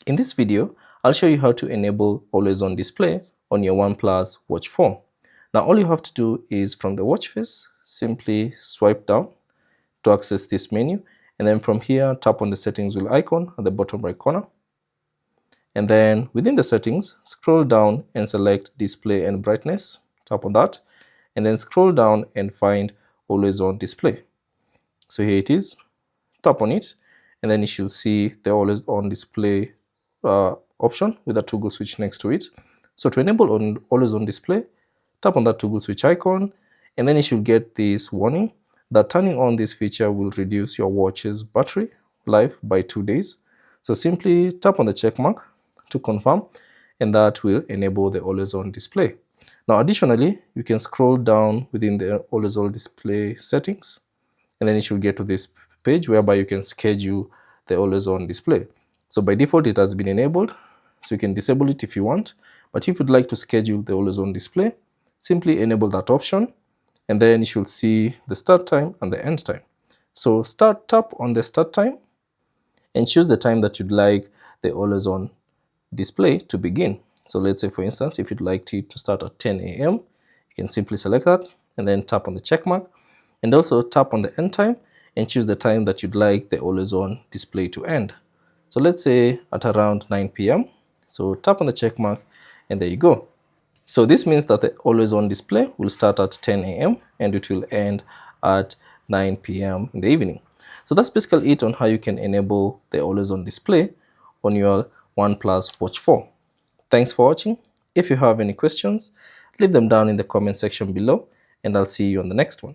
In this video, I'll show you how to enable always on display on your OnePlus Watch 4. Now all you have to do is from the watch face, simply swipe down to access this menu, and then from here tap on the settings wheel icon at the bottom right corner. And then within the settings, scroll down and select display and brightness, tap on that, and then scroll down and find always on display. So here it is, tap on it, and then you should see the always on display option with a toggle switch next to it. So to enable always on display, tap on that toggle switch icon, and then you should get this warning that turning on this feature will reduce your watch's battery life by 2 days. So simply tap on the check mark to confirm, and that will enable the always on display. Now additionally, you can scroll down within the always on display settings, and then you should get to this page whereby you can schedule the always on display. So by default it has been enabled, so you can disable it if you want, but if you'd like to schedule the always on display, simply enable that option, and then you should see the start time and the end time. So tap on the start time and choose the time that you'd like the always on display to begin. So let's say for instance, if you'd like it to start at 10 a.m, you can simply select that and then tap on the check mark, and also tap on the end time and choose the time that you'd like the always on display to end. So let's say at around 9 p.m. So tap on the check mark, and there you go. So this means that the always on display will start at 10 a.m. and it will end at 9 p.m. in the evening. So that's basically it on how you can enable the always on display on your OnePlus Watch 4. Thanks for watching. If you have any questions, leave them down in the comment section below, and I'll see you on the next one.